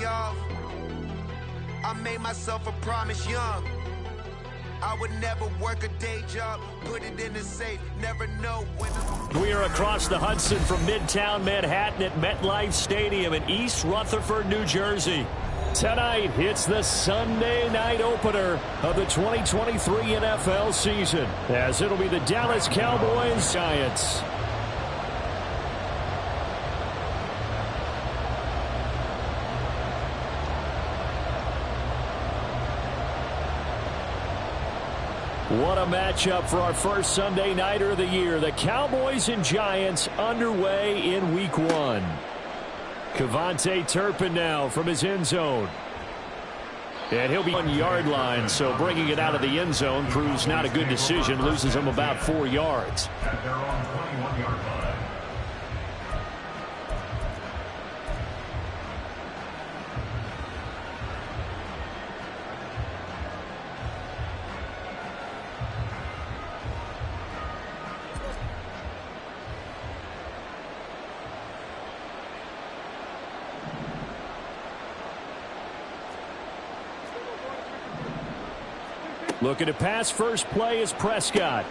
off. I made myself a promise young. I would never work a day job, put it in the safe, never know when. We are across the Hudson from Midtown Manhattan at MetLife Stadium in East Rutherford, New Jersey. Tonight, it's the Sunday night opener of the 2023 NFL season, as it'll be the Dallas Cowboys Giants. What a matchup for our first Sunday nighter of the year. The Cowboys and Giants underway in Week 1. Kevontae Turpin now from his end zone. And he'll be on yard line, so bringing it out of the end zone proves not a good decision. Loses him about 4 yards. At their own 21-yard line. Looking to pass first play is Prescott.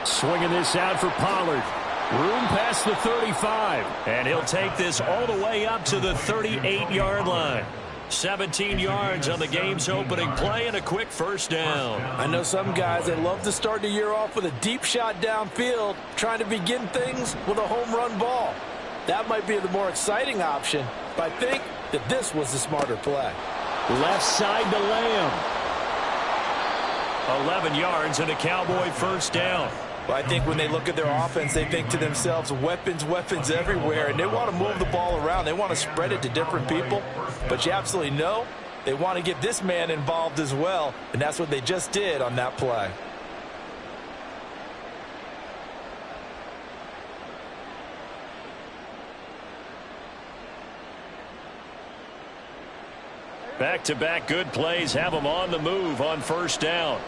Swinging this out for Pollard. Room past the 35. And he'll take this all the way up to the 38-yard line. 17 yards on the game's opening play and a quick first down. I know some guys that love to start the year off with a deep shot downfield, trying to begin things with a home run ball. That might be the more exciting option, but I think that this was the smarter play. Left side to Lamb. 11 yards and a Cowboy first down. Well, I think when they look at their offense, they think to themselves, weapons everywhere, and they want to move the ball around. They want to spread it to different people, but you absolutely know they want to get this man involved as well, and that's what they just did on that play. Back-to-back good plays have them on the move on first down.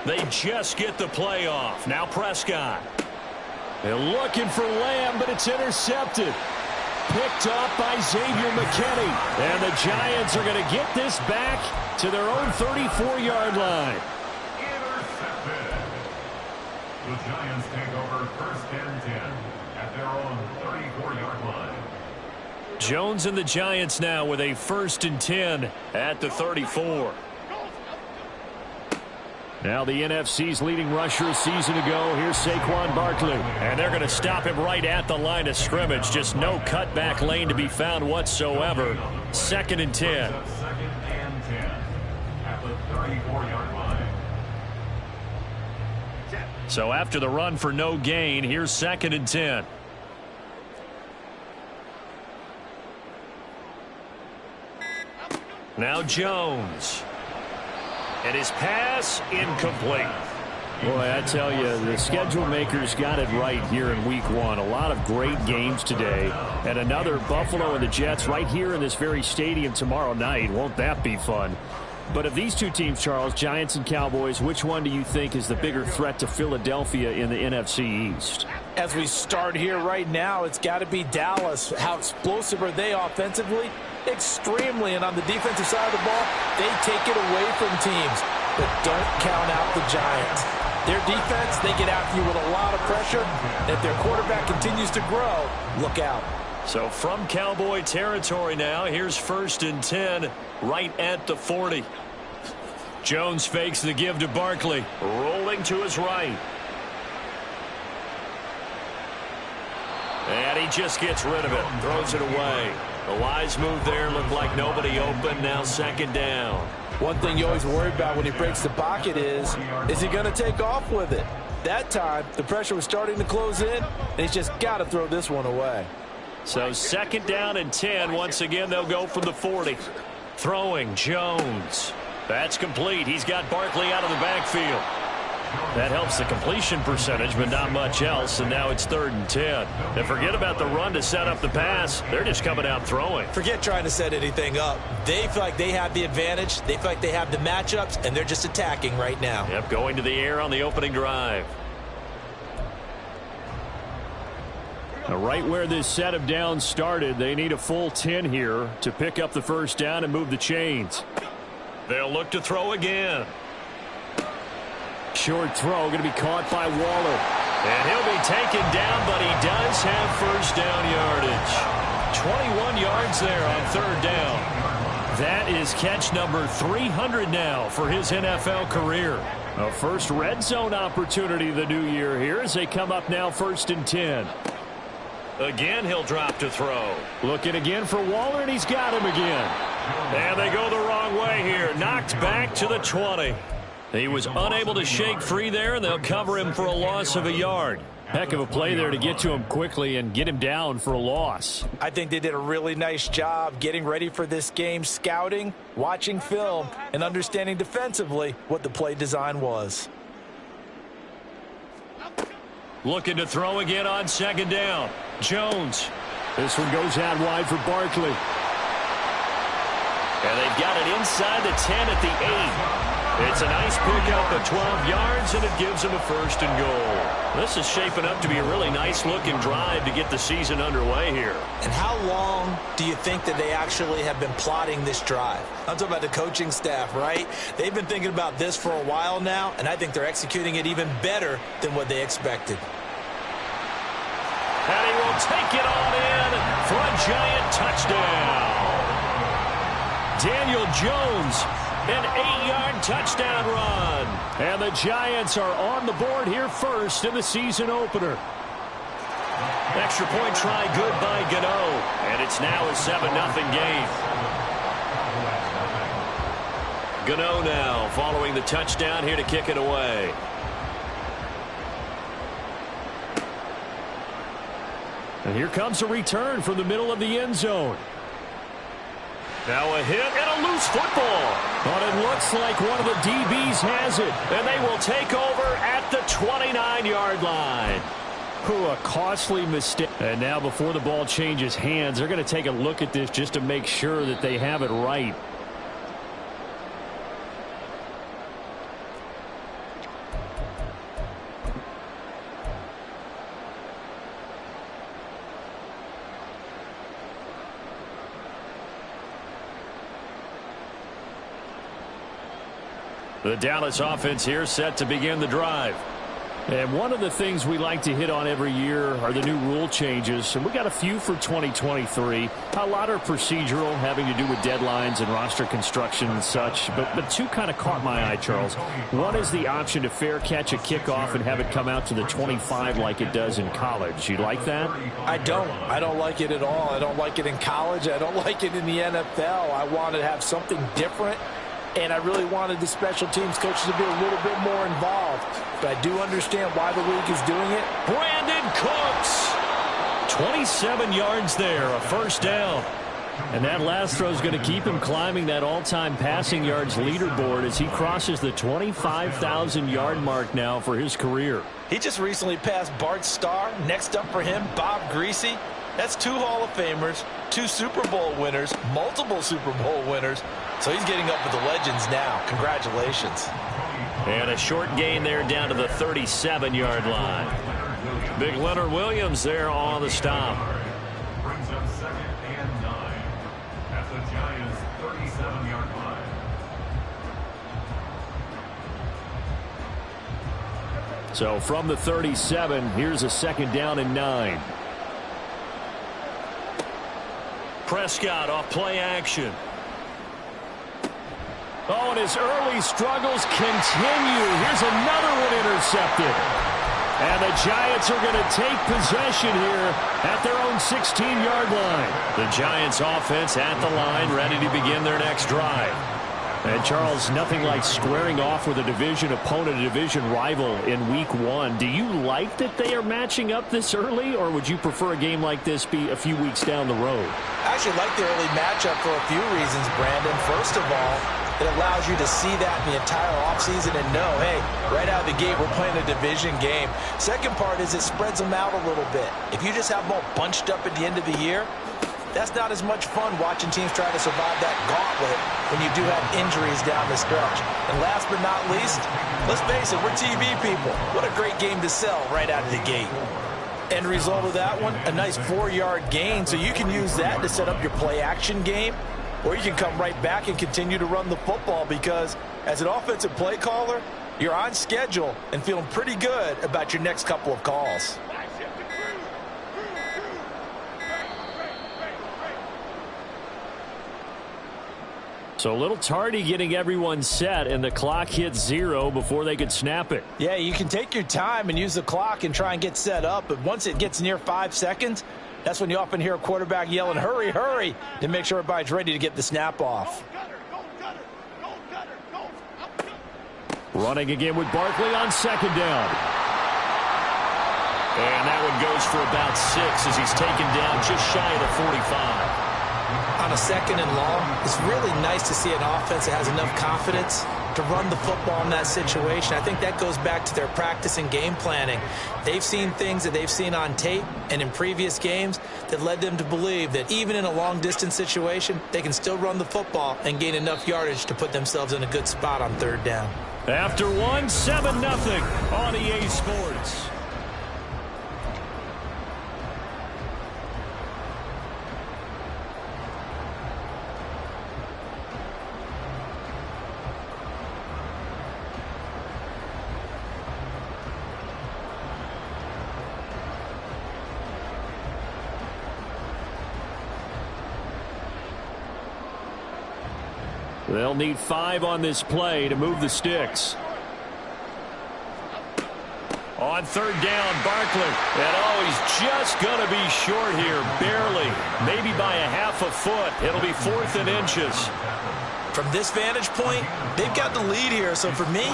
They just get the play off. Now Prescott. They're looking for Lamb, but it's intercepted. Picked up by Xavier McKinney. And the Giants are going to get this back to their own 34-yard line. Intercepted. The Giants take over first and 10 at their own 34-yard line. Jones and the Giants now with a first and 10 at the 34. Now the NFC's leading rusher a season ago. Here's Saquon Barkley. And they're going to stop him right at the line of scrimmage. Just no cutback lane to be found whatsoever. Second and 10. Second and 10 at the 34-yard line. So after the run for no gain, here's second and 10. Now Jones. And his pass incomplete. Boy, I tell you, the schedule makers got it right here in Week 1. A lot of great games today. And another Buffalo and the Jets right here in this very stadium tomorrow night. Won't that be fun? But of these two teams, Charles, Giants and Cowboys, which one do you think is the bigger threat to Philadelphia in the NFC East? As we start here right now, it's got to be Dallas. How explosive are they offensively? Extremely. And on the defensive side of the ball, they take it away from teams. But don't count out the Giants. Their defense, they get after you with a lot of pressure. And if their quarterback continues to grow, look out. So from Cowboy territory now, here's first and 10 right at the 40. Jones fakes the give to Barkley. Rolling to his right. And he just gets rid of it. Throws it away. A wise move there. Looked like nobody open. Now second down. One thing you always worry about when he breaks the pocket is he going to take off with it? That time, the pressure was starting to close in, and he's just got to throw this one away. So second down and 10. Once again, they'll go from the 40. Throwing Jones. That's complete. He's got Barkley out of the backfield. That helps the completion percentage, but not much else. And now it's third and 10. And forget about the run to set up the pass. They're just coming out throwing. Forget trying to set anything up. They feel like they have the advantage. They feel like they have the matchups, and they're just attacking right now. Yep, going to the air on the opening drive. Now, right where this set of downs started, they need a full 10 here to pick up the first down and move the chains. They'll look to throw again. Short throw going to be caught by Waller. And he'll be taken down, but he does have first down yardage. 21 yards there on third down. That is catch number 300 now for his NFL career. A first red zone opportunity the new year here as they come up now 1st and 10. Again, he'll drop to throw. Looking again for Waller, and he's got him again. And they go the wrong way here. Knocked back to the 20. He was unable to shake free there, and they'll cover him for a loss of a yard. Heck of a play there to get to him quickly and get him down for a loss. I think they did a really nice job getting ready for this game, scouting, watching film, and understanding defensively what the play design was. Looking to throw again on 2nd down. Jones. This one goes out wide for Barkley. And they've got it inside the 10 at the 8. It's a nice pickup of 12 yards, and it gives them a 1st and goal. This is shaping up to be a really nice-looking drive to get the season underway here. And how long do you think that they actually have been plotting this drive? I'm talking about the coaching staff, right? They've been thinking about this for a while now, and I think they're executing it even better than what they expected. And he will take it on in for a giant touchdown. Daniel Jones, an 8-yard touchdown run. And the Giants are on the board here first in the season opener. Extra point try good by Gano. And it's now a 7-0 game. Gano now following the touchdown here to kick it away. And here comes a return from the middle of the end zone. Now a hit and a loose football. But it looks like one of the DBs has it. And they will take over at the 29-yard line. A costly mistake. And now before the ball changes hands, they're going to take a look at this just to make sure that they have it right. The Dallas offense here set to begin the drive. And one of the things we like to hit on every year are the new rule changes. And we got a few for 2023. A lot are procedural, having to do with deadlines and roster construction and such. But two kind of caught my eye, Charles. One is the option to fair catch a kickoff and have it come out to the 25 like it does in college. You like that? I don't. I don't like it at all. I don't like it in college. I don't like it in the NFL. I want to have something different. And I really wanted the special teams coaches to be a little bit more involved. But I do understand why the league is doing it. Brandon Cooks. 27 yards there, a 1st down. And that last throw is going to keep him climbing that all-time passing yards leaderboard as he crosses the 25,000-yard mark now for his career. He just recently passed Bart Starr. Next up for him, Bob Greasy. That's 2 Hall of Famers, 2 Super Bowl winners, multiple Super Bowl winners. So he's getting up with the legends now. Congratulations. And a short gain there down to the 37-yard line. Big Leonard Williams there on the stop. Brings up 2nd and 9 at the Giants' 37-yard line. So from the 37, here's a 2nd down and 9. Prescott off play action. Oh, and his early struggles continue. Here's another one intercepted. And the Giants are going to take possession here at their own 16-yard line. The Giants offense at the line, ready to begin their next drive. And, Charles, nothing like squaring off with a division opponent, a division rival in Week 1. Do you like that they are matching up this early, or would you prefer a game like this be a few weeks down the road? I actually like the early matchup for a few reasons, Brandon. First of all, it allows you to see that in the entire offseason and know, hey, right out of the gate, we're playing a division game. Second part is it spreads them out a little bit. If you just have them all bunched up at the end of the year, that's not as much fun watching teams try to survive that gauntlet when you do have injuries down the stretch. And last but not least, let's face it, we're TV people. What a great game to sell right out of the gate. End result of that one, a nice 4-yard gain. So you can use that to set up your play-action game, or you can come right back and continue to run the football because as an offensive play caller, you're on schedule and feeling pretty good about your next couple of calls. So a little tardy getting everyone set, and the clock hits 0 before they could snap it. Yeah, you can take your time and use the clock and try and get set up, but once it gets near 5 seconds, that's when you often hear a quarterback yelling, hurry, hurry, to make sure everybody's ready to get the snap off. Running again with Barkley on second down. And that one goes for about 6 as he's taken down just shy of the 45. On a second and long, it's really nice to see an offense that has enough confidence to run the football in that situation. I think that goes back to their practice and game planning. They've seen things that they've seen on tape and in previous games that led them to believe that even in a long-distance situation, they can still run the football and gain enough yardage to put themselves in a good spot on third down. After one, 7-0 on EA Sports. They'll need 5 on this play to move the sticks. On third down, Barkley. And he's just going to be short here, barely. Maybe by a half a foot. It'll be 4th and inches. From this vantage point, they've got the lead here. So for me,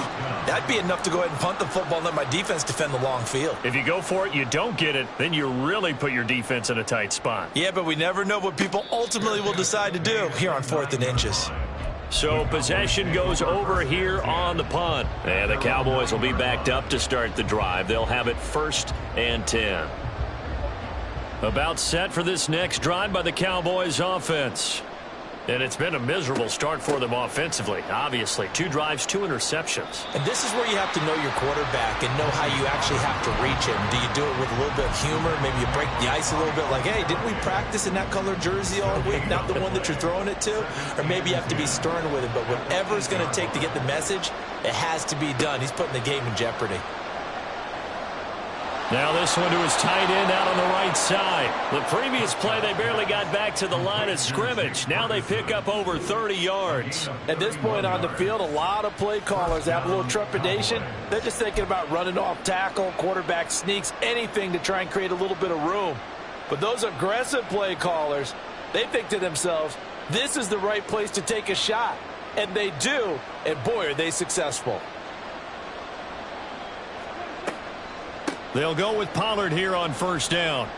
that'd be enough to go ahead and punt the football and let my defense defend the long field. If you go for it, you don't get it, then you really put your defense in a tight spot. Yeah, but we never know what people ultimately will decide to do here on 4th and inches. So possession goes over here on the punt. And the Cowboys will be backed up to start the drive. They'll have it 1st and 10. About set for this next drive by the Cowboys offense. And it's been a miserable start for them offensively. Obviously, 2 drives, 2 interceptions. And this is where you have to know your quarterback and know how you actually have to reach him. Do you do it with a little bit of humor? Maybe you break the ice a little bit like, hey, didn't we practice in that color jersey all week? Not the one that you're throwing it to? Or maybe you have to be stern with it. But whatever it's going to take to get the message, it has to be done. He's putting the game in jeopardy. Now this one to his tight end out on the right side. The previous play, they barely got back to the line of scrimmage. Now they pick up over 30 yards. At this point on the field, a lot of play callers have a little trepidation. They're just thinking about running off tackle, quarterback sneaks, anything to try and create a little bit of room. But those aggressive play callers, they think to themselves, this is the right place to take a shot. And they do, and boy, are they successful. They'll go with Pollard here on 1st down.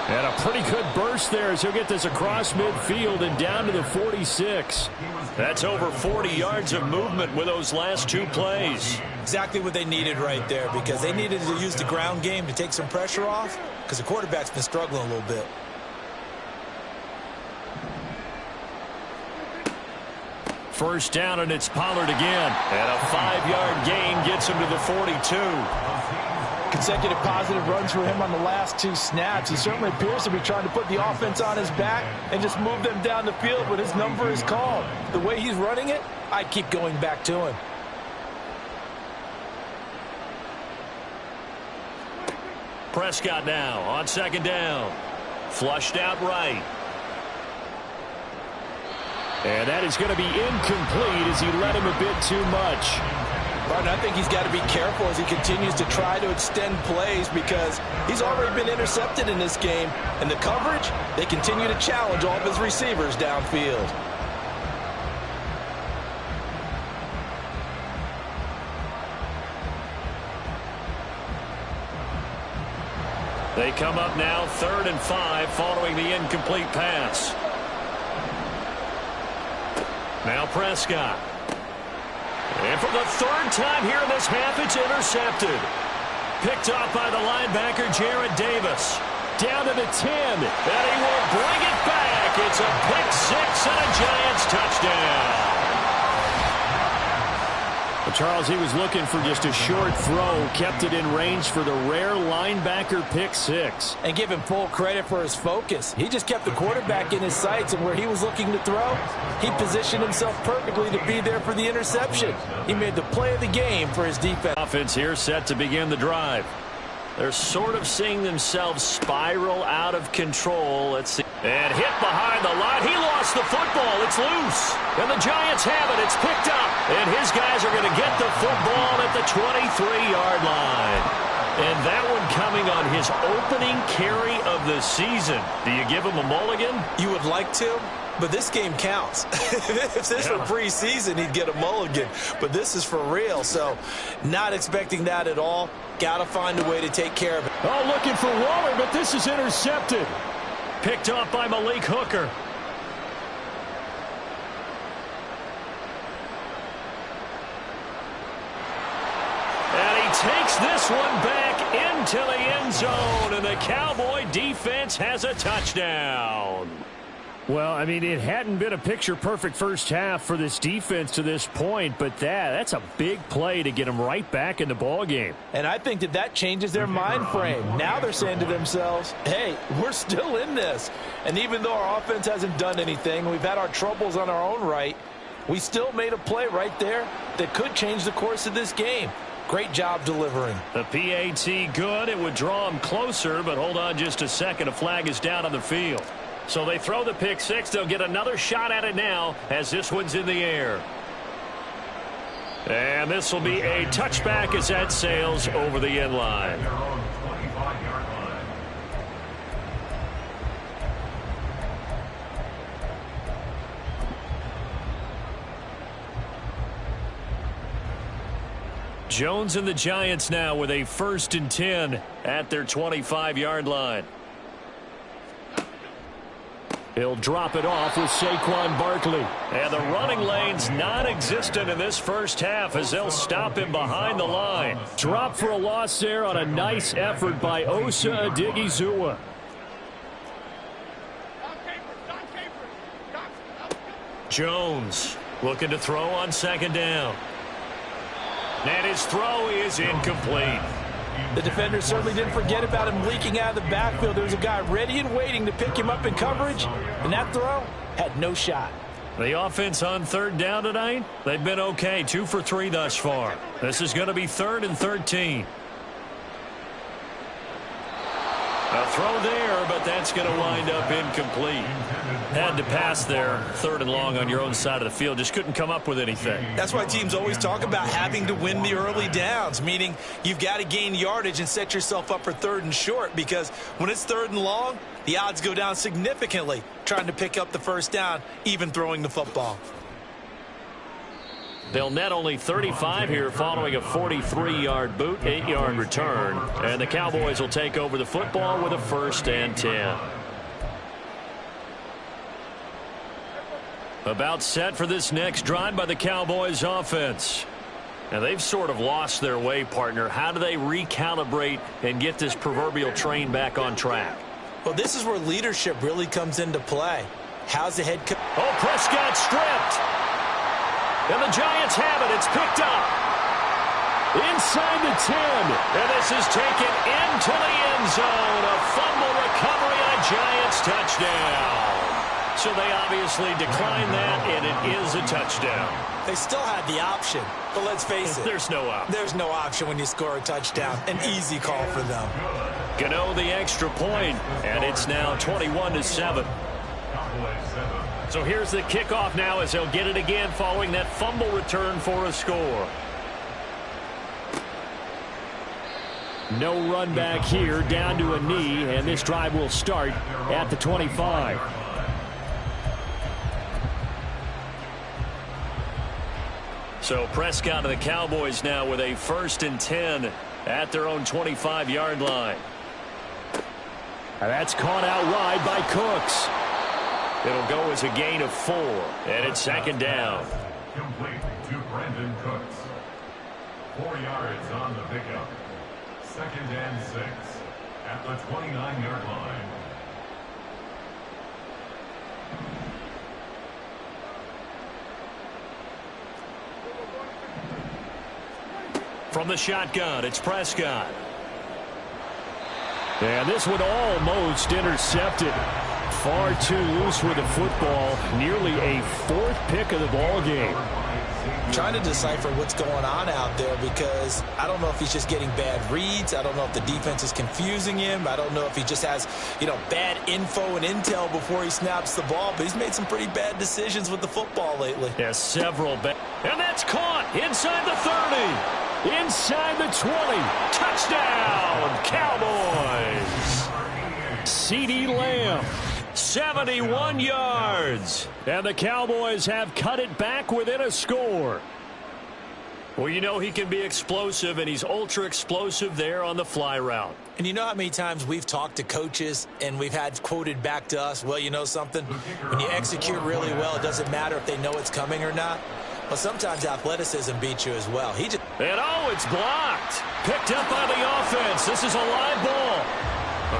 And a pretty good burst there as he'll get this across midfield and down to the 46. That's over 40 yards of movement with those last 2 plays. Exactly what they needed right there because they needed to use the ground game to take some pressure off because the quarterback's been struggling a little bit. First down, and it's Pollard again. And a 5-yard gain gets him to the 42. Consecutive positive runs for him on the last 2 snaps. He certainly appears to be trying to put the offense on his back and just move them down the field when his number is called. The way he's running it, I keep going back to him. Prescott now on 2nd down. Flushed out right. And that is going to be incomplete as he led him a bit too much. Martin, I think he's got to be careful as he continues to try to extend plays because he's already been intercepted in this game. And the coverage, they continue to challenge all of his receivers downfield. They come up now 3rd and 5 following the incomplete pass. Now Prescott. And for the 3rd time here in this half, it's intercepted. Picked off by the linebacker, Jarrad Davis. Down to the 10. And he will bring it back. It's a pick 6 and a Giants touchdown. Charles, he was looking for just a short throw, kept it in range for the rare linebacker pick six. And give him full credit for his focus. He just kept the quarterback in his sights, and where he was looking to throw, he positioned himself perfectly to be there for the interception. He made the play of the game for his defense. Offense here set to begin the drive. They're sort of seeing themselves spiral out of control. Let's see. And hit behind the line. He lost the football. It's loose. And the Giants have it. It's picked up. And his guys are going to get the football at the 23-yard line. And that one coming on his opening carry of the season. Do you give him a mulligan? You would like to, but this game counts. If this were preseason, he'd get a mulligan. But this is for real, so not expecting that at all. Got to find a way to take care of it. Oh, looking for Waller, but this is intercepted. Picked off by Malik Hooker. And he takes this one back into the end zone, and the Cowboy defense has a touchdown. Well, I mean, it hadn't been a picture-perfect first half for this defense to this point, but that's a big play to get them right back in the ballgame. And I think that changes their mind frame. Now they're saying to themselves, hey, we're still in this. And even though our offense hasn't done anything, we've had our troubles on our own right, we still made a play right there that could change the course of this game. Great job delivering. The PAT good. It would draw him closer, but hold on just a second. A flag is down on the field. So they throw the pick six. They'll get another shot at it now as this one's in the air. And this will be a touchback as that sails over the end line. Jones and the Giants now with a 1st and 10 at their 25-yard line. He'll drop it off with Saquon Barkley. And the running lane's non-existent in this first half as they'll stop him behind the line. Drop for a loss there on a nice effort by Osa Odighizuwa. Jones looking to throw on 2nd down. And his throw is incomplete. The defender certainly didn't forget about him leaking out of the backfield. There was a guy ready and waiting to pick him up in coverage, and that throw had no shot. The offense on 3rd down tonight, they've been okay. 2 for 3 thus far. This is going to be 3rd and 13. A throw there, but that's going to wind up incomplete. Had to pass there, 3rd and long on your own side of the field. Just couldn't come up with anything. That's why teams always talk about having to win the early downs, meaning you've got to gain yardage and set yourself up for 3rd and short, because when it's 3rd and long, the odds go down significantly trying to pick up the 1st down, even throwing the football. They'll net only 35 here following a 43-yard boot, 8-yard return. And the Cowboys will take over the football with a 1st and 10. About set for this next drive by the Cowboys offense. Now they've sort of lost their way, partner. How do they recalibrate and get this proverbial train back on track? Well, this is where leadership really comes into play. How's the head coach? Oh, Prescott stripped. And the Giants have it. It's picked up. Inside the 10. And this is taken into the end zone. A fumble recovery and a Giants touchdown. So they obviously declined that, and it is a touchdown. They still had the option, but let's face it. There's no option. There's no option when you score a touchdown. An easy call for them. Gano the extra point, and it's now 21-7. So here's the kickoff now as they'll get it again following that fumble return for a score. No run back here, down to a knee, and this drive will start at the 25. So Prescott and the Cowboys now with a 1st and 10 at their own 25-yard line. And that's caught out wide by Cooks. It'll go as a gain of 4, and it's 2nd down. Complete to Brandon Cooks. 4 yards on the pickup. 2nd and 6 at the 29-yard line. From the shotgun, it's Prescott. And this one almost intercepted. Far too loose with the football. Nearly a fourth pick of the ball game. Trying to decipher what's going on out there because I don't know if he's just getting bad reads. I don't know if the defense is confusing him. I don't know if he just has, bad info and intel before he snaps the ball. But he's made some pretty bad decisions with the football lately. Yeah, several bad. And that's caught inside the 30. Inside the 20. Touchdown, Cowboys. CeeDee Lamb. 71 yards. And the Cowboys have cut it back within a score. Well, he can be explosive, and he's ultra explosive there on the fly route. And you know how many times we've talked to coaches and we've had quoted back to us, well, you know something? When you execute really well, it doesn't matter if they know it's coming or not. Well, sometimes athleticism beats you as well. And it's blocked. Picked up by the offense. This is a live ball.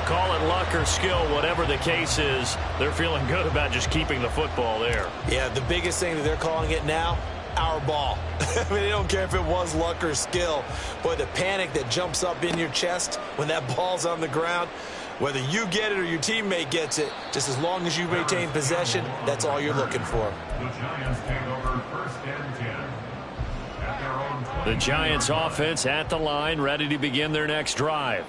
Call it luck or skill, whatever the case is. They're feeling good about just keeping the football there. Yeah, the biggest thing that they're calling it now, our ball. I mean, they don't care if it was luck or skill. Boy, the panic that jumps up in your chest when that ball's on the ground, whether you get it or your teammate gets it, just as long as you maintain possession, that's all you're looking for. The Giants take over 1st and 10 at their own 20. The Giants offense at the line, ready to begin their next drive.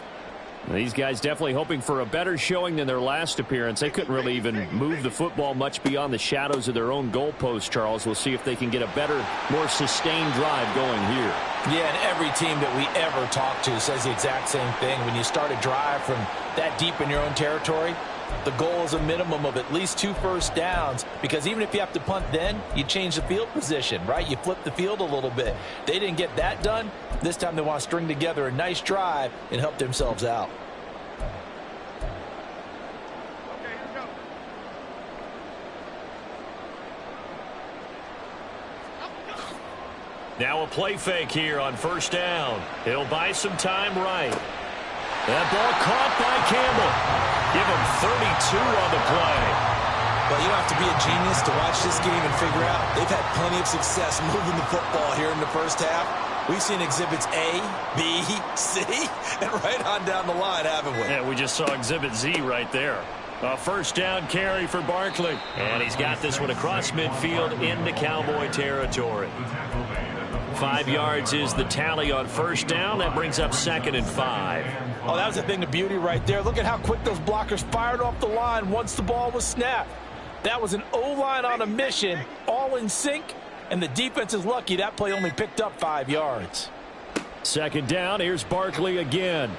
These guys definitely hoping for a better showing than their last appearance. They couldn't really even move the football much beyond the shadows of their own goalpost, Charles. We'll see if they can get a better, more sustained drive going here. Yeah, and every team that we ever talk to says the exact same thing. When you start a drive from that deep in your own territory, the goal is a minimum of at least 2 first downs, because even if you have to punt then, you change the field position, right? You flip the field a little bit. They didn't get that done. This time they want to string together a nice drive and help themselves out. Now a play fake here on 1st down. He'll buy some time right. That ball caught by Campbell. Give him 32 on the play. Well, you don't have to be a genius to watch this game and figure out they've had plenty of success moving the football here in the first half. We've seen exhibits A, B, C, and right on down the line, haven't we? Yeah, we just saw exhibit Z right there. A 1st down carry for Barkley. And he's got this one across midfield into Cowboy territory. 5 yards is the tally on 1st down. That brings up 2nd and 5. Oh, that was a thing of beauty right there. Look at how quick those blockers fired off the line once the ball was snapped. That was an O-line on a mission, all in sync, and the defense is lucky that play only picked up 5 yards. 2nd down, here's Barkley again.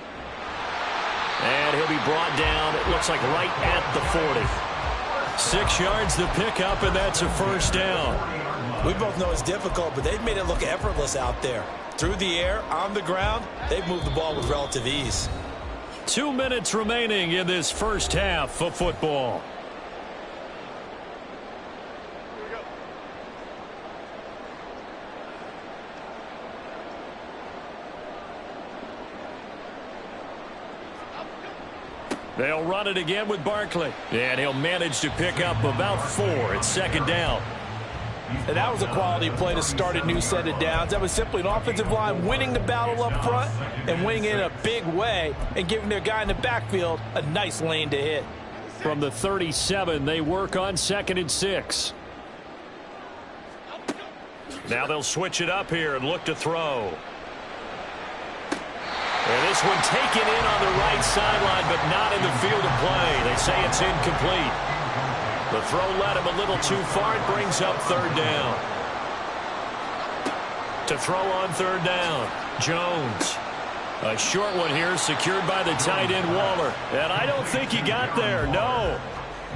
And he'll be brought down, it looks like right at the 40. 6 yards the pickup, and that's a 1st down. We both know it's difficult, but they've made it look effortless out there. Through the air, on the ground, they've moved the ball with relative ease. 2 minutes remaining in this first half of football. They'll run it again with Barkley. And he'll manage to pick up about 4. It's 2nd down. And that was a quality play to start a new set of downs. That was simply an offensive line winning the battle up front and winning in a big way and giving their guy in the backfield a nice lane to hit. From the 37, they work on 2nd and 6. Now they'll switch it up here and look to throw. And this one taken in on the right sideline, but not in the field of play. They say it's incomplete. The throw led him a little too far. It brings up 3rd down. To throw on 3rd down, Jones. A short one here secured by the tight end Waller. And I don't think he got there, no.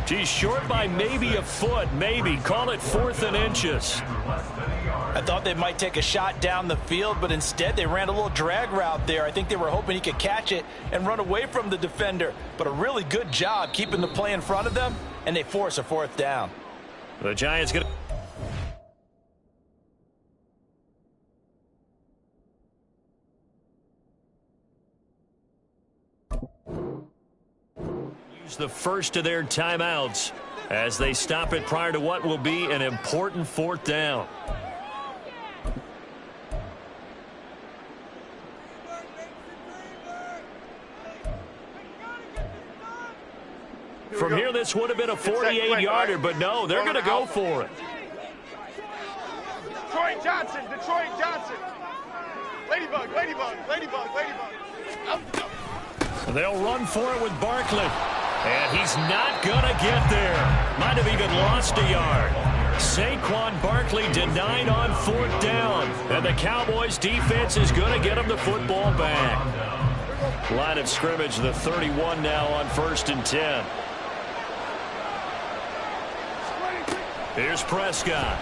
He's short by maybe a foot, maybe. Call it 4th and inches. I thought they might take a shot down the field, but instead they ran a little drag route there. I think they were hoping he could catch it and run away from the defender. But a really good job keeping the play in front of them, and they force a 4th down. The Giants going to use the first of their timeouts as they stop it prior to what will be an important 4th down. From here, this would have been a 48-yarder, but no, they're going to go for it. Detroit Johnson. Ladybug. They'll run for it with Barkley. And he's not going to get there. Might have even lost a yard. Saquon Barkley denied on 4th down. And the Cowboys defense is going to get him the football back. Line of scrimmage, the 31 now on 1st and 10. Here's Prescott.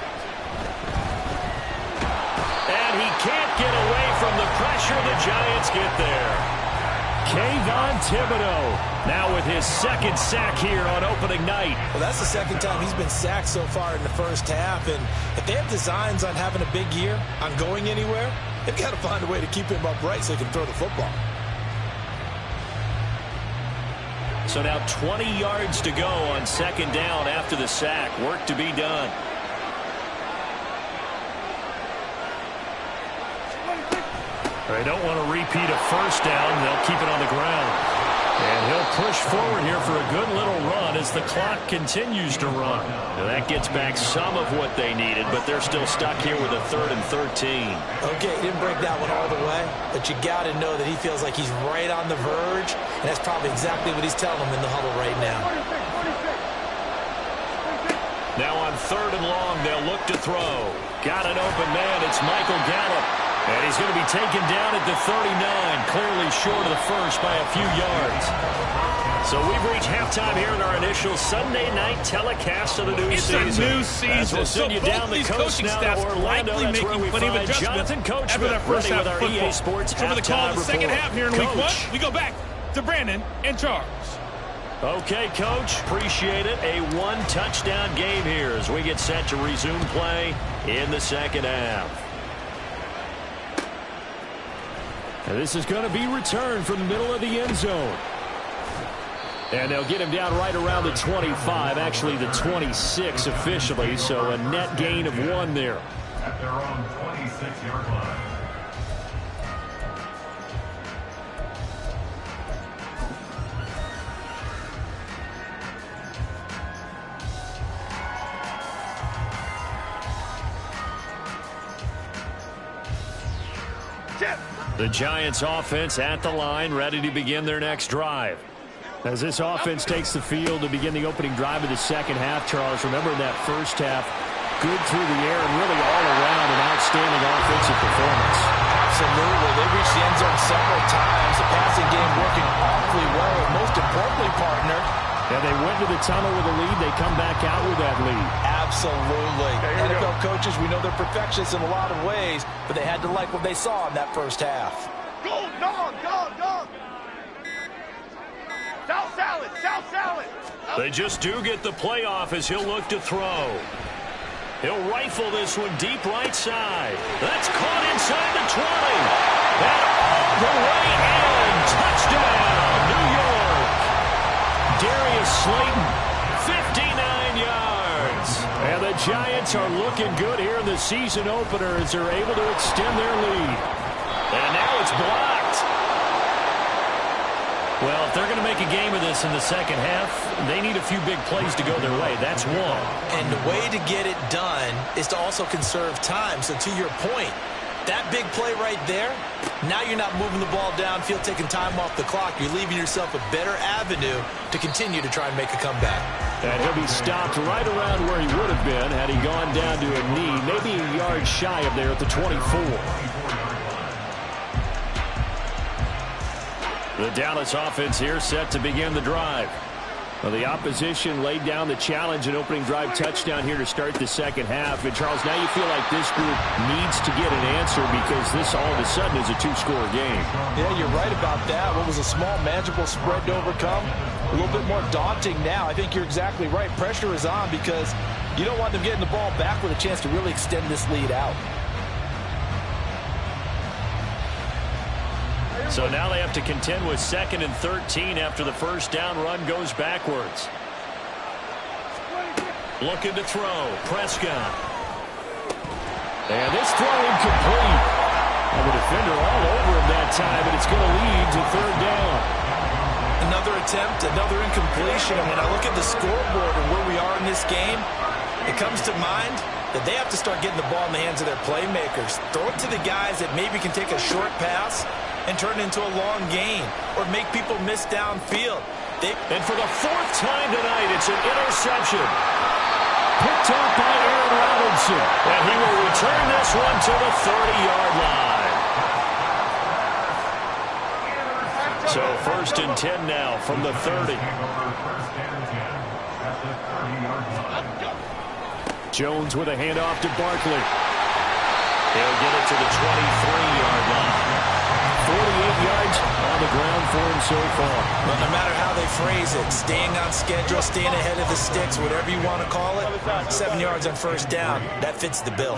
And he can't get away from the pressure. The Giants get there. Kayvon Thibodeau now with his 2nd sack here on opening night. Well, that's the 2nd time he's been sacked so far in the first half. And if they have designs on having a big year, on going anywhere, they've got to find a way to keep him upright so he can throw the football. So now 20 yards to go on 2nd down after the sack. Work to be done. They don't want to repeat a 1st down. They'll keep it on the ground. And he'll push forward here for a good little run as the clock continues to run. Now that gets back some of what they needed, but they're still stuck here with a 3rd and 13. Okay, he didn't break that one all the way, but you got to know that he feels like he's right on the verge, and that's probably exactly what he's telling them in the huddle right now. Now on 3rd and long, they'll look to throw. Got an open man. It's Michael Gallup. And he's going to be taken down at the 39, clearly short of the first by a few yards. So we've reached halftime here in our initial Sunday night telecast of the new season. It's a new season. As we'll send you down the coast now to Orlando. That's where we find Jonathan Coachman ready with our EA Sports halftime report. For the call of the second half here in Week 1, we go back to Brandon and Charles. Okay, Coach, appreciate it. A 1-touchdown game here as we get set to resume play in the second half. And this is going to be returned from the middle of the end zone. And they'll get him down right around the 25, actually the 26 officially, so a net gain of 1 there. At their own 26-yard line. The Giants offense at the line, ready to begin their next drive. As this offense takes the field to begin the opening drive of the second half, Charles, remember in that first half, good through the air and really all around an outstanding offensive performance. Absolutely. They reached the end zone several times. The passing game working awfully well, and most importantly, partner, yeah, they went to the tunnel with a lead. They come back out with that lead. Absolutely. NFL coaches, we know they're perfectionists in a lot of ways, but they had to like what they saw in that first half. Go, dog. South salad. They just do get the playoff as he'll look to throw. He'll rifle this one deep right side. That's caught inside the 20. And all the way in. Touchdown, New York. Darius Slayton, 59 yards. And the Giants are looking good here in the season opener as they're able to extend their lead. And now it's blocked. Well, if they're going to make a game of this in the second half, they need a few big plays to go their way. That's one. And the way to get it done is to also conserve time. So to your point, that big play right there, now you're not moving the ball downfield, taking time off the clock. You're leaving yourself a better avenue to continue to try and make a comeback. And he'll be stopped right around where he would have been had he gone down to a knee, maybe a yard shy of there at the 24. The Dallas offense here set to begin the drive. Well, the opposition laid down the challenge and opening drive touchdown here to start the second half. And, Charles, now you feel like this group needs to get an answer because this all of a sudden is a two-score game. Yeah, you're right about that. What was a small, manageable spread to overcome, a little bit more daunting now. I think you're exactly right. Pressure is on because you don't want them getting the ball back with a chance to really extend this lead out. So now they have to contend with 2nd and 13 after the first down run goes backwards. Looking to throw. Prescott. And this throw incomplete. And the defender all over him that time, and it's going to lead to 3rd down. Another attempt, another incompletion. And when I look at the scoreboard and where we are in this game, it comes to mind that they have to start getting the ball in the hands of their playmakers. Throw it to the guys that maybe can take a short pass and turn it into a long gain or make people miss downfield. And for the fourth time tonight, it's an interception. Picked up by Aaron Robinson. And he will return this one to the 30-yard line. So 1st and 10 now from the 30. Jones with a handoff to Barkley. He'll get it to the 23-yard line. 48 yards on the ground for him so far. But no matter how they phrase it, staying on schedule, staying ahead of the sticks, whatever you want to call it, 7 yards on first down. That fits the bill.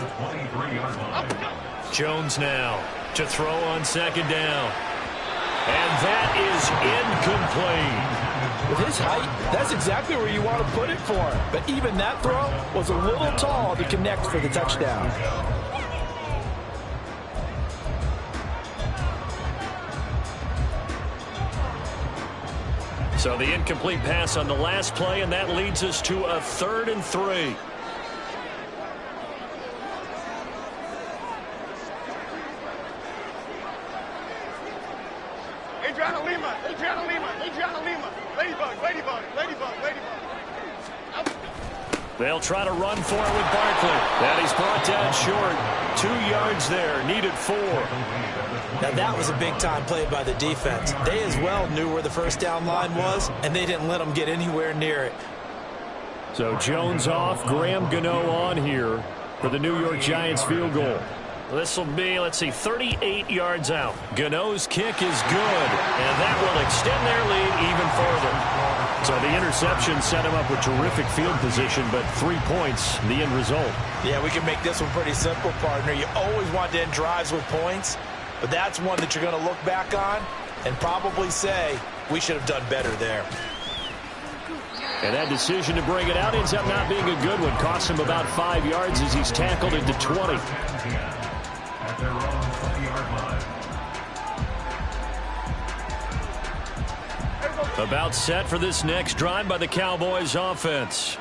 Jones now to throw on 2nd down. And that is incomplete. With his height, that's exactly where you want to put it for him. But even that throw was a little tall to connect for the touchdown. So the incomplete pass on the last play, and that leads us to a 3rd and 3. Adriana Lima, Adriana Lima, Adriana Lima. Ladybug, ladybug, ladybug, ladybug. They'll try to run for it with Barkley. And he's brought down short. 2 yards there, needed 4. Now that was a big-time play by the defense. They as well knew where the first down line was, and they didn't let them get anywhere near it. So Jones off, Graham Gano on here for the New York Giants field goal. This will be, let's see, 38 yards out. Gano's kick is good, and that will extend their lead even further. So the interception set him up with terrific field position, but 3 points, the end result. Yeah, we can make this one pretty simple, partner. You always want to end drives with points, but that's one that you're going to look back on and probably say, we should have done better there. And that decision to bring it out ends up not being a good one. Costs him about 5 yards as he's tackled into 20. At their own 20-yard line. About set for this next drive by the Cowboys offense.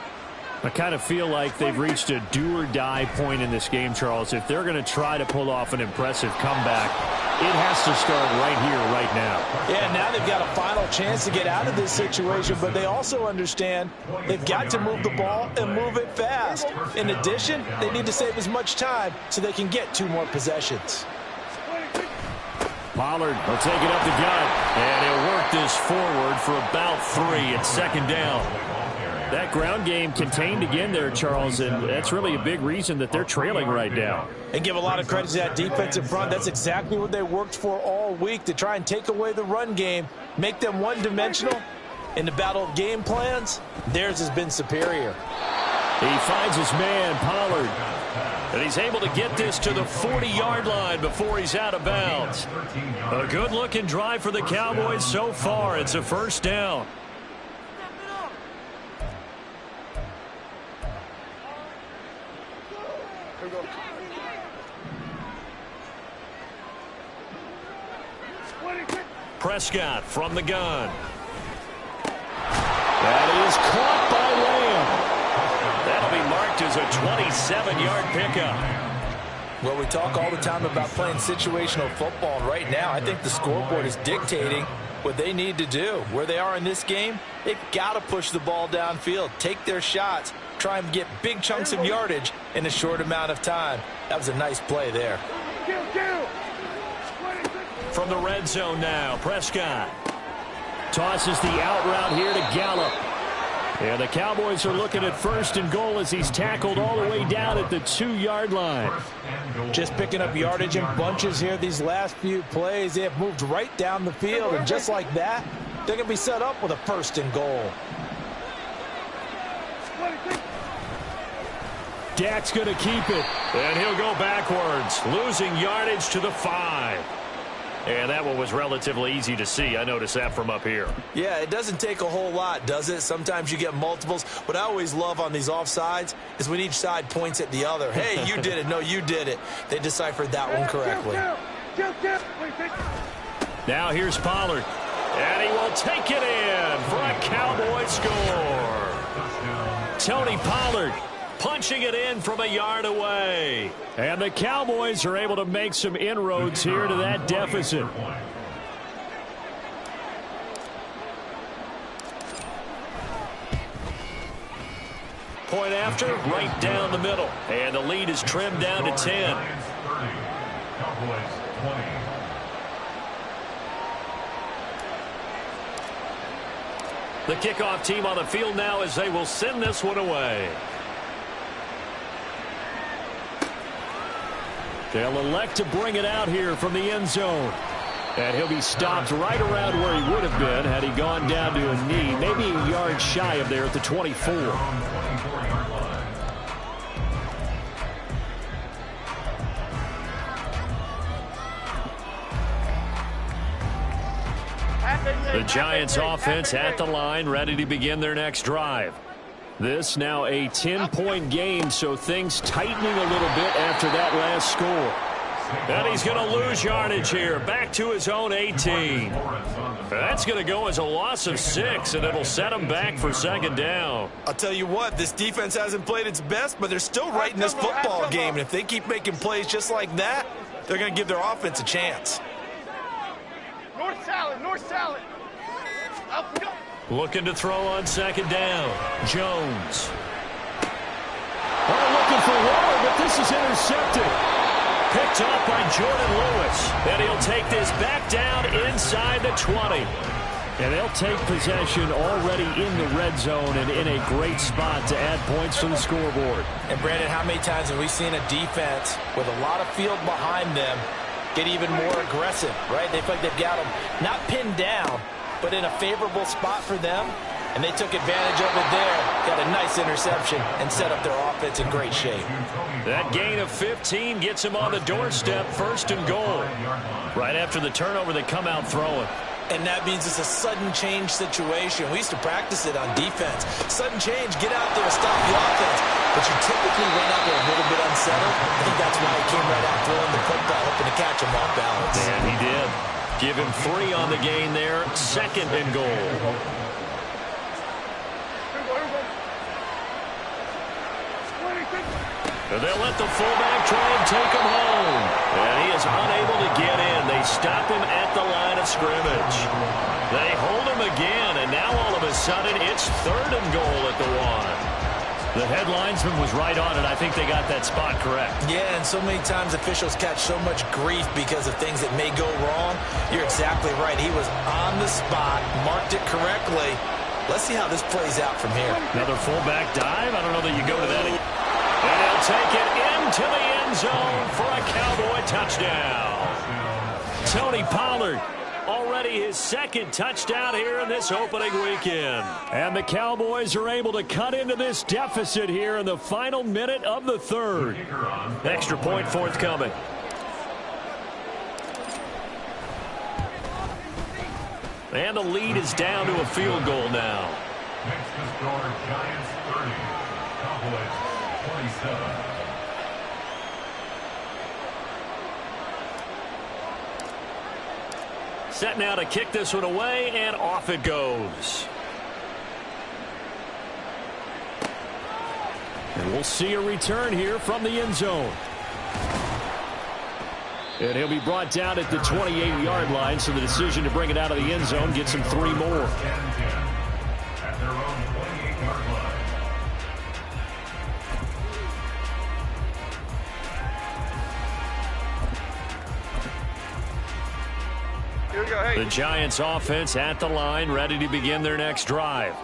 I kind of feel like they've reached a do-or-die point in this game, Charles. If they're going to try to pull off an impressive comeback, it has to start right here, right now. Yeah, now they've got a final chance to get out of this situation, but they also understand they've got to move the ball and move it fast. In addition, they need to save as much time so they can get 2 more possessions. Pollard will take it up the gut. And he'll work this forward for about 3 at 2nd down. That ground game contained again there, Charles, and that's really a big reason that they're trailing right now. And give a lot of credit to that defensive front. That's exactly what they worked for all week, to try and take away the run game, make them one-dimensional. In the battle of game plans, theirs has been superior. He finds his man, Pollard. And he's able to get this to the 40-yard line before he's out of bounds. A good-looking drive for the Cowboys so far. It's a 1st down. Prescott from the gun. That is caught by Lamb. That'll be marked as a 27-yard pickup. Well, we talk all the time about playing situational football. Right now, I think the scoreboard is dictating what they need to do. Where they are in this game, they've got to push the ball downfield, take their shots, try and get big chunks of yardage in a short amount of time. That was a nice play there. From the red zone now, Prescott. Tosses the out route here to Gallup. And the Cowboys are looking at 1st and goal as he's tackled all the way down at the 2-yard line. Just picking up yardage in bunches here these last few plays. They have moved right down the field, and just like that, they're going to be set up with a 1st and goal. Dak's going to keep it. And he'll go backwards, losing yardage to the 5. And that one was relatively easy to see. I noticed that from up here. Yeah, it doesn't take a whole lot, does it? Sometimes you get multiples. What I always love on these offsides is when each side points at the other. Hey, you did it. No, you did it. They deciphered that one correctly. Now here's Pollard. And he will take it in for a Cowboy score. Tony Pollard punching it in from a yard away. And the Cowboys are able to make some inroads here to that deficit. Point after, right down the middle. And the lead is trimmed down to 10. Cowboys 20. The kickoff team on the field now as they will send this one away. They'll elect to bring it out here from the end zone. And he'll be stopped right around where he would have been had he gone down to a knee, maybe a yard shy of there at the 24. The Giants offense at the line, ready to begin their next drive. This now a 10-point game, so things tightening a little bit after that last score. And he's going to lose yardage here, back to his own 18. That's going to go as a loss of 6, and it'll set him back for second down. I'll tell you what, this defense hasn't played its best, but they're still right in this football game. And if they keep making plays just like that, they're going to give their offense a chance. North salad, north salad. Up we go. Looking to throw on second down. Jones. Looking for Waller, but this is intercepted. Picked off by Jordan Lewis. And he'll take this back down inside the 20. And they'll take possession already in the red zone and in a great spot to add points to the scoreboard. And, Brandon, how many times have we seen a defense with a lot of field behind them get even more aggressive, right? They feel like they've got them not pinned down, but in a favorable spot for them, and they took advantage of it there. Got a nice interception and set up their offense in great shape. That gain of 15 gets him on the doorstep, first and goal. Right after the turnover, they come out throwing. And that means it's a sudden change situation. We used to practice it on defense. Sudden change, get out there, stop the offense. But you typically run out there a little bit unsettled. I think that's why he came right out throwing the football, hoping to catch him off balance. And he did. Give him 3 on the gain there, second and goal. And they'll let the fullback try and take him home. And he is unable to get in. They stop him at the line of scrimmage. They hold him again, and now all of a sudden it's third and goal at the 1. The head linesman was right on it. I think they got that spot correct. Yeah, and so many times officials catch so much grief because of things that may go wrong. You're exactly right. He was on the spot, marked it correctly. Let's see how this plays out from here. Another fullback dive. I don't know that you go to that again. And he'll take it into the end zone for a Cowboy touchdown. Tony Pollard, already his second touchdown here in this opening weekend. And the Cowboys are able to cut into this deficit here in the final minute of the third. Extra point forthcoming. And the lead is down to a field goal now. Next to score, Giants 30, Cowboys 27. Set now to kick this one away, and off it goes. And we'll see a return here from the end zone. And he'll be brought down at the 28-yard line, so the decision to bring it out of the end zone gets him 3 more. At their own 28-yard line. Here we go. Hey. The Giants offense at the line, ready to begin their next drive.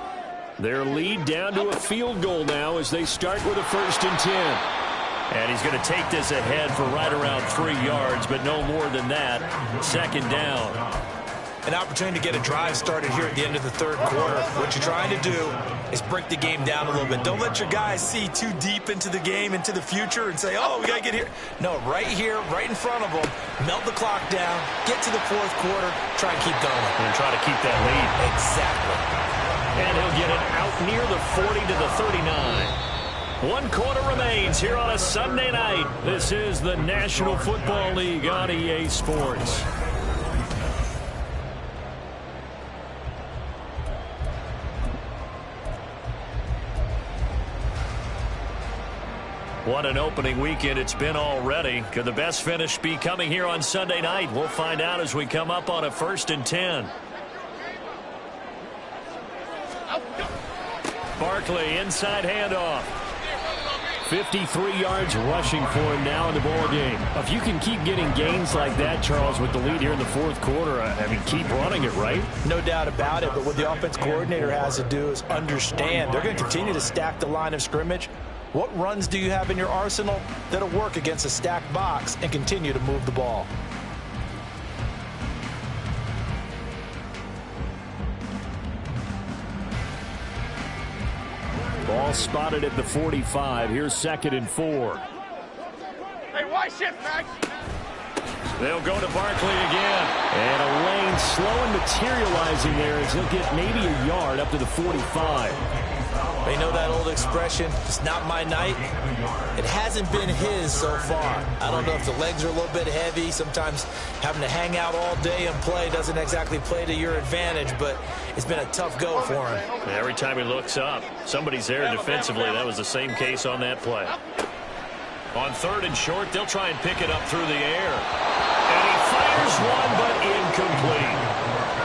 Their lead down to a field goal now as they start with a 1st and 10. And he's going to take this ahead for right around 3 yards, but no more than that. Second down. An opportunity to get a drive started here at the end of the third quarter. What you're trying to do is break the game down a little bit. Don't let your guys see too deep into the game, into the future, and say, oh, we got to get here. No, right here, right in front of them, melt the clock down, get to the fourth quarter, try and keep going. And try to keep that lead. Exactly. And he'll get it out near the 40 to the 39. 1 quarter remains here on a Sunday night. This is the National Football League on EA Sports. What an opening weekend it's been already. Could the best finish be coming here on Sunday night? We'll find out as we come up on a 1st and 10. Barkley, inside handoff. 53 yards rushing for him now in the ball game. If you can keep getting gains like that, Charles, with the lead here in the 4th quarter, I mean, keep running it, right? No doubt about it, but what the offense coordinator has to do is understand they're going to continue to stack the line of scrimmage. What runs do you have in your arsenal that'll work against a stacked box and continue to move the ball? Ball spotted at the 45. Here's 2nd and 4. Hey, why shift, Max? They'll go to Barkley again. And a lane slow and materializing there as he'll get maybe a yard up to the 45. You know that old expression, it's not my night? It hasn't been his so far. I don't know if the legs are a little bit heavy. Sometimes having to hang out all day and play doesn't exactly play to your advantage, but it's been a tough go for him. Every time he looks up, somebody's there defensively. That was the same case on that play. On 3rd and short, they'll try and pick it up through the air. And he fires one, but incomplete.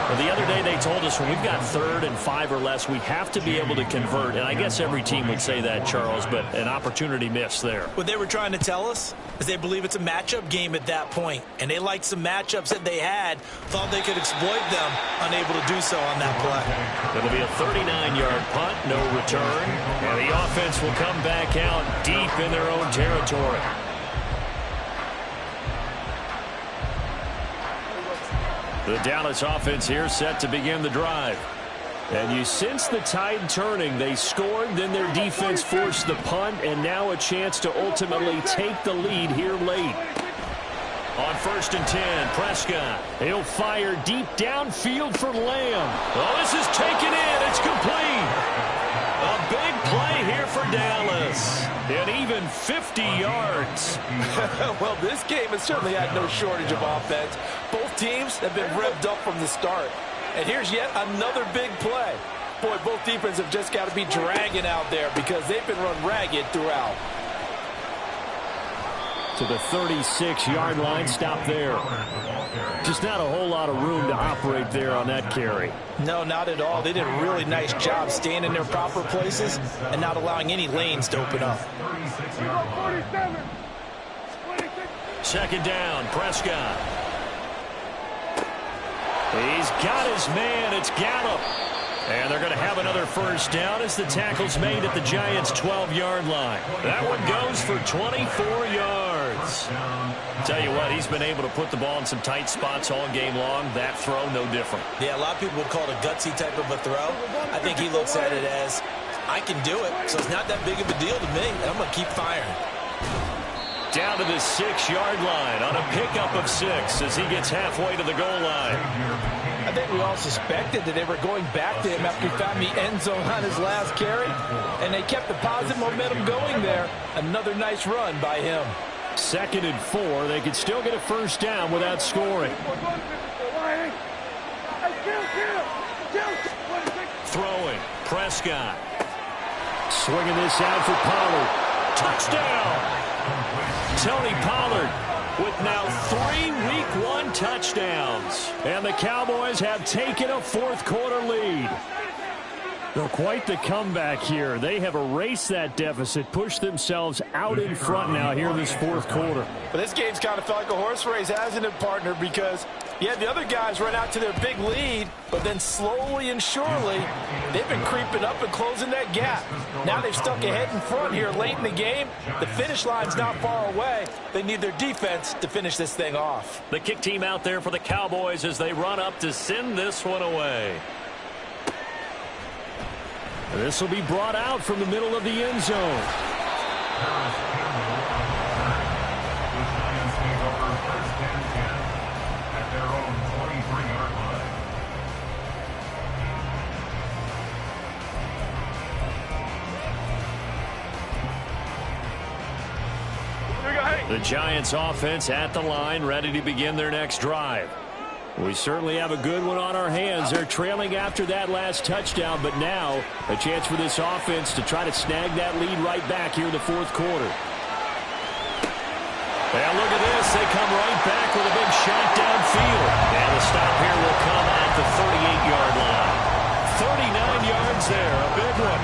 Well, the other day they told us when we've got 3rd and 5 or less, we have to be able to convert. And I guess every team would say that, Charles, but an opportunity missed there. What they were trying to tell us is they believe it's a matchup game at that point. And they liked some matchups that they had, thought they could exploit them, unable to do so on that play. It'll be a 39-yard punt, no return. And the offense will come back out deep in their own territory. The Dallas offense here set to begin the drive. And you sense the tide turning. They scored, then their defense forced the punt, and now a chance to ultimately take the lead here late. On 1st and 10, Prescott. He'll fire deep downfield for Lamb. Oh, this is taken in. It's complete. A big play here for Dallas. And even 50 yards. Well, this game has certainly had no shortage of offense. Both teams have been revved up from the start. And here's yet another big play. Boy, both defenses have just got to be dragging out there because they've been run ragged throughout. To the 36-yard line, stop there. Just not a whole lot of room to operate there on that carry. No, not at all. They did a really nice job staying in their proper places and not allowing any lanes to open up. 2nd down, Prescott. He's got his man. It's Gallup. And they're going to have another 1st down as the tackle's made at the Giants' 12-yard line. That one goes for 24 yards. Tell you what, he's been able to put the ball in some tight spots all game long. That throw, no different. Yeah, a lot of people would call it a gutsy type of a throw. I think he looks at it as, I can do it, so it's not that big of a deal to me, and I'm going to keep firing. Down to the 6-yard line on a pickup of 6 as he gets halfway to the goal line. I think we all suspected that they were going back to him after he found the end zone on his last carry, and they kept the positive momentum going there. Another nice run by him. 2nd and 4. They could still get a 1st down without scoring. Throwing, Prescott. Swinging this out for Pollard. Touchdown! Tony Pollard with now 3 Week 1 touchdowns. And the Cowboys have taken a 4th quarter lead. They're quite the comeback here. They have erased that deficit, pushed themselves out in front now here in this 4th quarter. But this game's kind of felt like a horse race, hasn't it, partner? Because, yeah, the other guys run out to their big lead, but then slowly and surely, they've been creeping up and closing that gap. Now they've stuck ahead in front here late in the game. The finish line's not far away. They need their defense to finish this thing off. The kick team out there for the Cowboys as they run up to send this one away. This will be brought out from the middle of the end zone. The Giants offense at the line, ready to begin their next drive. We certainly have a good one on our hands. They're trailing after that last touchdown, but now a chance for this offense to try to snag that lead right back here in the 4th quarter. And look at this. They come right back with a big shot downfield. And the stop here will come at the 38-yard line. 39 yards there. A big one.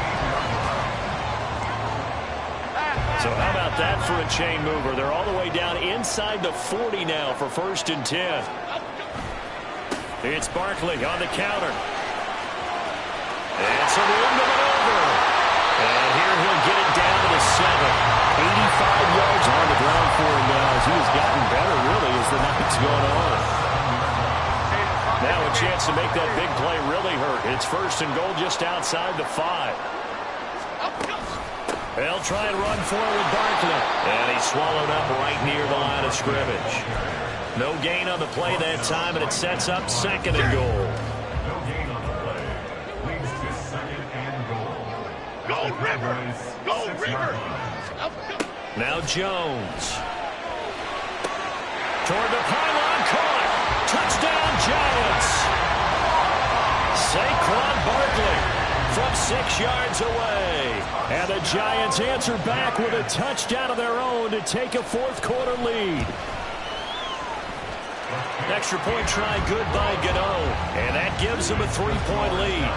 So how about that for a chain mover? They're all the way down inside the 40 now for 1st and 10. It's Barkley on the counter. And some room to maneuver. And here he'll get it down to the 7. 85 yards on the ground for him now as he has gotten better, really, as the night's gone on. Now a chance to make that big play really hurt. It's 1st and goal just outside the 5. They'll try and run for it with Barkley. And he's swallowed up right near the line of scrimmage. No gain on the play that time, and it sets up 2nd and goal. No gain on the play. Leads to 2nd and goal. Go Rivers! Go Rivers! Now Jones. Toward the pylon, caught. Touchdown, Giants. Saquon Barkley from 6 yards away. And the Giants answer back with a touchdown of their own to take a 4th quarter lead. Extra point try good by Gano. And that gives them a 3-point lead.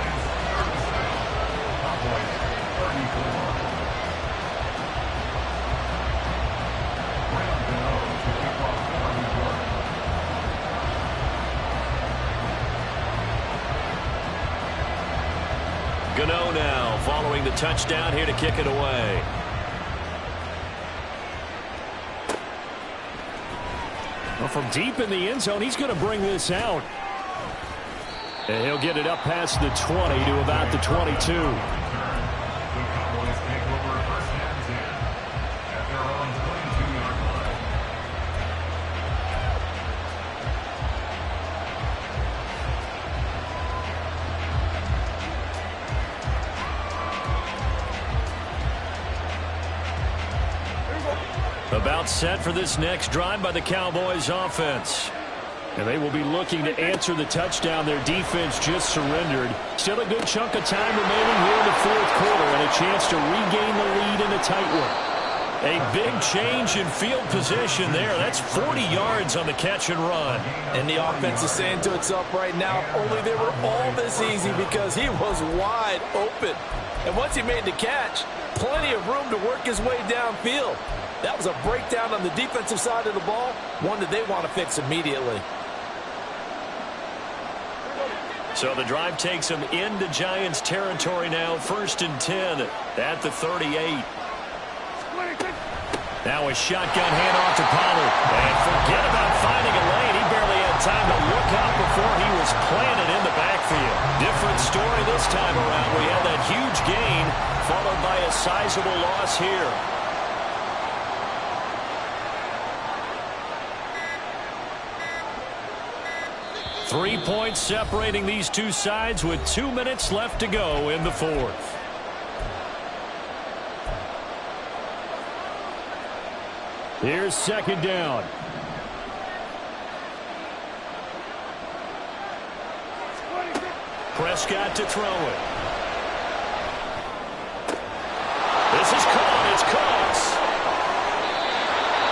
Gano now following the touchdown here to kick it away. Well, from deep in the end zone, he's going to bring this out. And he'll get it up past the 20 to about the 22. About set for this next drive by the Cowboys offense. And they will be looking to answer the touchdown their defense just surrendered. Still a good chunk of time remaining here in the 4th quarter and a chance to regain the lead in a tight one. A big change in field position there. That's 40 yards on the catch and run. And the offense is saying to itself right now, only they were all this easy because he was wide open. And once he made the catch, plenty of room to work his way downfield. That was a breakdown on the defensive side of the ball, one that they want to fix immediately. So the drive takes them into Giants territory now, 1st and 10 at the 38. Now a shotgun handoff to Pollard. And forget about finding a lane. He barely had time to look up before he was planted in the backfield. Different story this time around. We had that huge gain followed by a sizable loss here. 3 points separating these two sides with 2 minutes left to go in the 4th. Here's 2nd down. Prescott to throw it. This is caught. It's caught.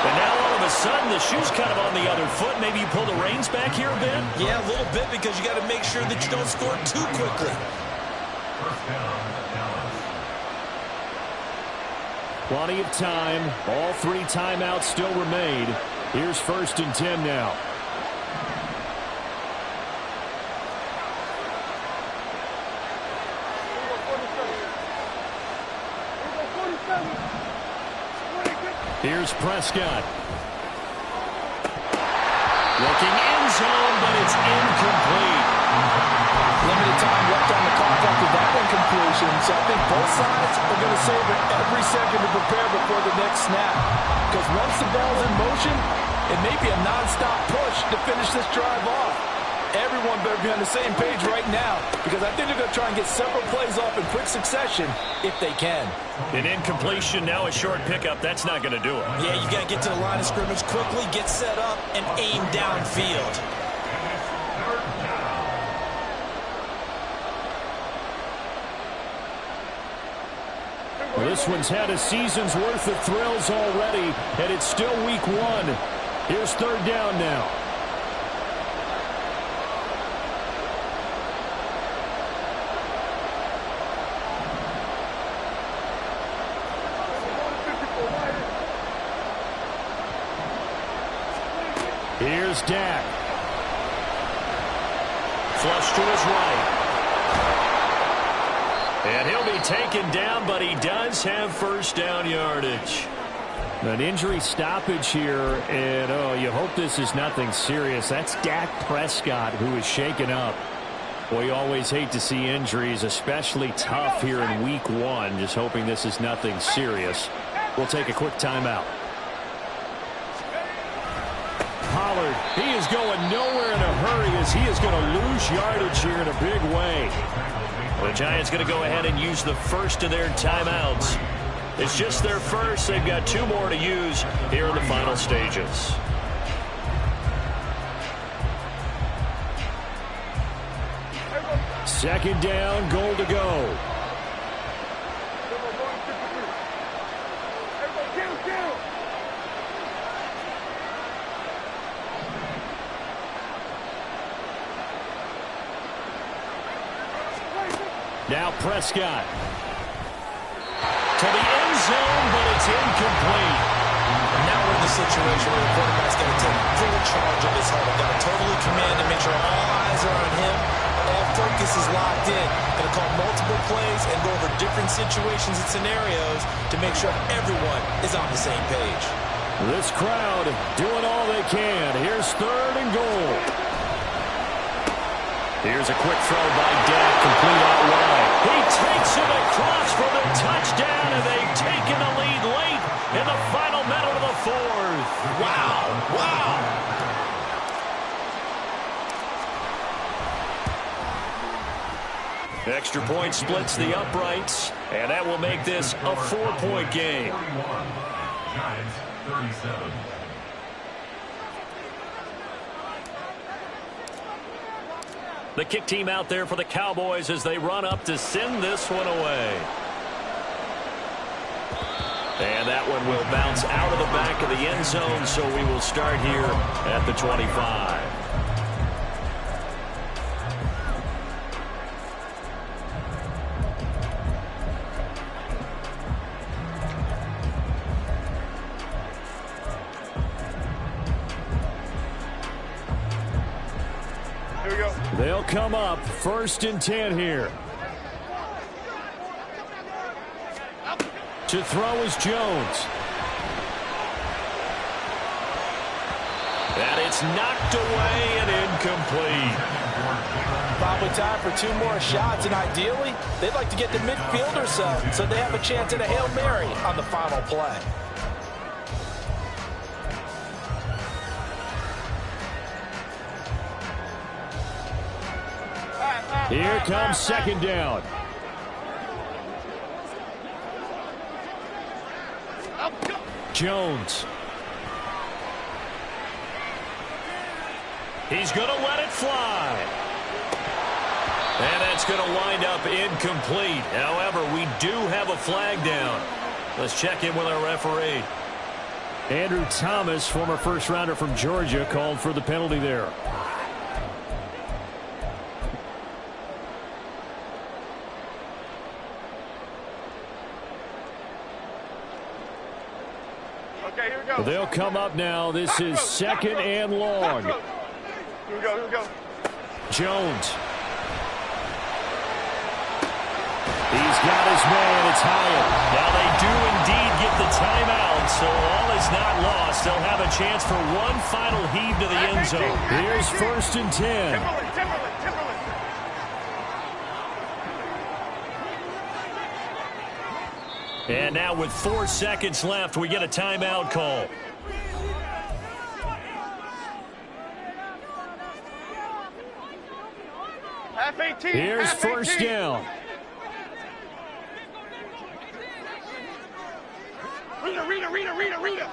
And now all of a sudden the shoe's kind of on the other foot. Maybe you pull the reins back here a bit? Yeah, a little bit because you got to make sure that you don't score too quickly. Plenty of time. All 3 timeouts still remain. Here's 1st and 10 now. Here's Prescott. Looking end zone, but it's incomplete. Limited time left on the clock after that incompletion, so I think both sides are going to savor every second to prepare before the next snap. Because once the ball's in motion, it may be a non-stop push to finish this drive off. Everyone better be on the same page right now because I think they're going to try and get several plays off in quick succession if they can. An incompletion, now a short pickup. That's not going to do it. Yeah, you got to get to the line of scrimmage quickly, get set up, and aim downfield. Well, this one's had a season's worth of thrills already, and it's still week 1. Here's third down now. Here's Dak. Flush to his right. And he'll be taken down, but he does have first down yardage. An injury stoppage here, and you hope this is nothing serious. That's Dak Prescott, who is shaken up. Boy, you always hate to see injuries, especially tough here in week 1. Just hoping this is nothing serious. We'll take a quick timeout. Pollard, he is going nowhere in a hurry as he is going to lose yardage here in a big way. The Giants going to go ahead and use the first of their timeouts. It's just their first. They've got 2 more to use here in the final stages. Second down, goal to go. Now Prescott. To the end zone, but it's incomplete. And now we're in the situation where the quarterback's got to take full charge of his huddle. Got to totally command and make sure all eyes are on him. All focus is locked in. Going to call multiple plays and go over different situations and scenarios to make sure everyone is on the same page. This crowd doing all they can. Here's third and goal. Here's a quick throw by Dak, complete out wide. He takes it across for the touchdown, and they've taken the lead late in the final minute of the 4th. Wow. Extra point splits the uprights, and that will make this a 4-point game. 41, Giants 37. The kick team out there for the Cowboys as they run up to send this one away. And that one will bounce out of the back of the end zone, so we will start here at the 25. They'll come up 1st and 10 here. To throw is Jones. And it's knocked away and incomplete. Probably time for 2 more shots, and ideally, they'd like to get to midfield or so they have a chance at a Hail Mary on the final play. Here comes second down. Jones. He's going to let it fly. And that's going to wind up incomplete. However, we do have a flag down. Let's check in with our referee. Andrew Thomas, former first-rounder from Georgia, called for the penalty there. Okay, here we go. They'll come up now. This is second and long. Here we go. Jones. He's got his man. It's Hyatt. Now they do indeed get the timeout, so all is not lost. They'll have a chance for one final heave to the end zone. Here's 1st and 10. Timberland. And now with 4 seconds left, we get a timeout call. Half 18. Here's first down. Rita.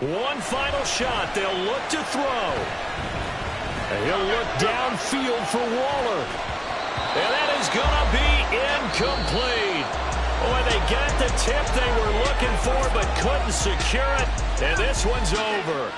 One final shot. They'll look to throw. And he'll look downfield for Waller. And that is going to be incomplete. Well, they got the tip they were looking for but couldn't secure it, and this one's over.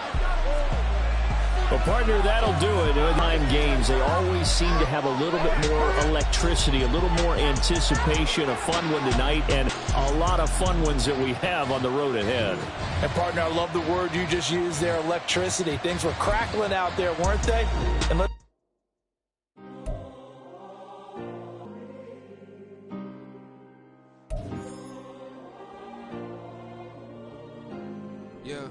Well, partner, that'll do it. In time games, they always seem to have a little bit more electricity, a little more anticipation, a fun one tonight, and a lot of fun ones that we have on the road ahead. And, partner, I love the word you just used there, electricity. Things were crackling out there, weren't they? And yeah.